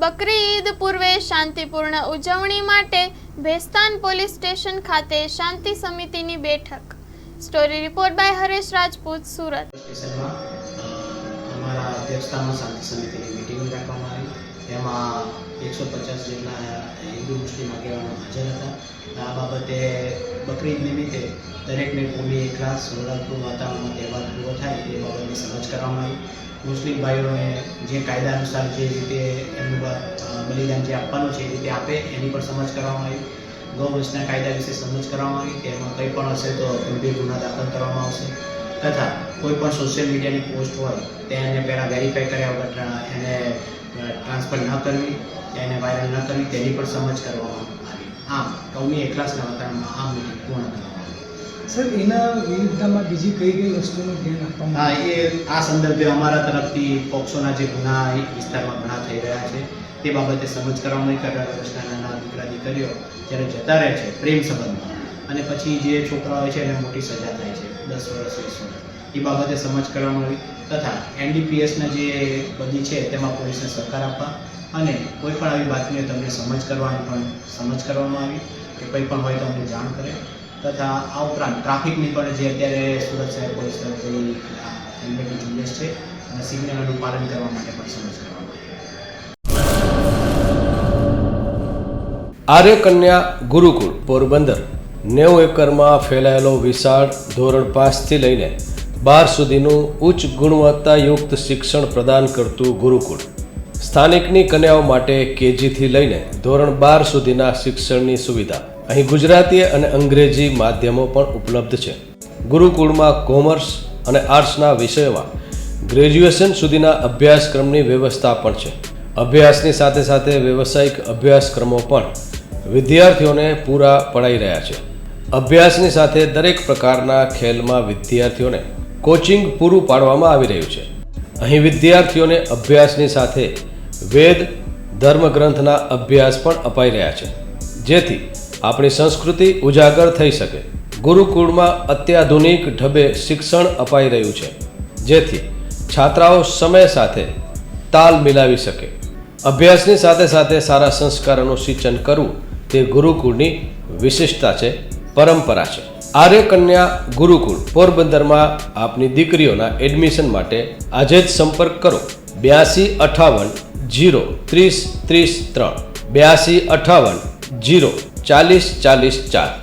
બકરી ઈદ પૂર્વે શાંતિપૂર્ણ ઉજવણી માટે ભેસ્તાન પોલીસ સ્ટેશન ખાતે શાંતિ સમિતિની બેઠક। Story report by Haresh Rajput, Surat. સ્ટેશનમાં અમારા અધ્યક્ષતામાં શાંતિ સમિતિની મીટિંગ રાખવામાં આવી। એમાં 150 જેટલા હિન્દુ મુસ્લિમ આગેવાનો હાજર હતા। આ બાબતે બકરી ઈદ નિમિત્તે દરેકને કોમી એકલાસ સોલાપુર વાતાવરણમાં તહેવાર પૂરો થાય એ બાબતની સમજ કરવામાં આવી। મુસ્લિમ ભાઈઓને જે કાયદા અનુસાર જે રીતે એમનું બલિદાન જે આપવાનું છે એ રીતે આપે એની પણ સમજ કરવામાં આવી। ગૌવંશના કાયદા વિશે સમજ કરવામાં આવી કે એમાં કંઈ પણ હશે તો ગંભીર ગુના દાખલ કરવામાં આવશે તથા કોઈ પણ સોશિયલ મીડિયાની પોસ્ટ હોય તેને પહેલાં વેરીફાઈ કર્યા વગર એને ટ્રાન્સફર ન કરવી, એને વાયરલ ન કરવી તેની પણ સમજ કરવામાં આવી। આમ કૌમી એકલાસના વાતાવરણમાં આ મીટિંગ પૂર્ણ કરવામાં આવી। સર, એના વિરુદ્ધમાં બીજી કઈ કઈ વસ્તુનું ધ્યાન આપવામાં આ સંદર્ભે અમારા તરફથી પોક્સોના જે ગુના વિસ્તારમાં ઘણા થઈ રહ્યા છે તે બાબતે સમજ કરવામાં આવી। 18 વર્ષના નાના દીકરા દીકરીઓ જ્યારે જતા રહે છે પ્રેમ સંબંધમાં અને પછી જે છોકરા હોય છે એને મોટી સજા થાય છે 10 વર્ષ 20 વર્ષ, એ બાબતે સમજ કરવામાં આવી તથા NDPSના જે બધી છે તેમાં પોલીસને સહકાર આપવા અને કોઈ પણ આવી બાતમીઓ તમને સમજ કરવાની પણ સમજ કરવામાં આવી કે કંઈ પણ હોય તો અમને જાણ કરે તથા આ ઉપરાંત ટ્રાફિકની પણ જે અત્યારે સુરત શહેર પોલીસ તરફથી હેલ્મેટની ઝુંબેશ છે અને સિગ્નલોનું પાલન કરવા માટે પણ સમજ કરવામાં આવી। આર્ય કન્યા ગુરુકુળ પોરબંદર 90 એકરમાં ફેલાયેલો વિશાળ ધોરણ 5 થી લઈને 12 સુધીનું ઉચ્ચ ગુણવત્તાયુક્ત શિક્ષણ પ્રદાન કરતું ગુરુકુળ સ્થાનિકની કન્યાઓ માટે KG થી લઈને ધોરણ 12 સુધીના શિક્ષણની સુવિધા। અહીં ગુજરાતી અને અંગ્રેજી માધ્યમો પણ ઉપલબ્ધ છે। ગુરુકુળમાં કોમર્સ અને આર્ટ્સના વિષયોમાં ગ્રેજ્યુએશન સુધીના અભ્યાસક્રમની વ્યવસ્થા પણ છે। અભ્યાસની સાથે સાથે વ્યવસાયિક અભ્યાસક્રમો પણ વિદ્યાર્થીઓને પૂરા પડાઈ રહ્યા છે। અભ્યાસની સાથે દરેક પ્રકારના ખેલમાં વિદ્યાર્થીઓને કોચિંગ પૂરું પાડવામાં આવી રહ્યું છે। અહીં વિદ્યાર્થીઓને અભ્યાસની સાથે વેદ ધર્મગ્રંથના અભ્યાસ પણ અપાઈ રહ્યા છે જેથી આપણી સંસ્કૃતિ ઉજાગર થઈ શકે। ગુરુકુળમાં અત્યાધુનિક ઢબે શિક્ષણ અપાઈ રહ્યું છે જેથી છાત્રાઓ સમય સાથે તાલ મિલાવી શકે। અભ્યાસની સાથે સાથે સારા સંસ્કારોનું સિંચન કરવું તે ગુરુકુળની વિશિષ્ટતા છે, પરંપરા છે। આર્ય કન્યા ગુરુકુળ પોરબંદરમાં આપની દીકરીઓના એડમિશન માટે આજે જ સંપર્ક કરો 8258 0 30 30 3 8258 0 40 40 4।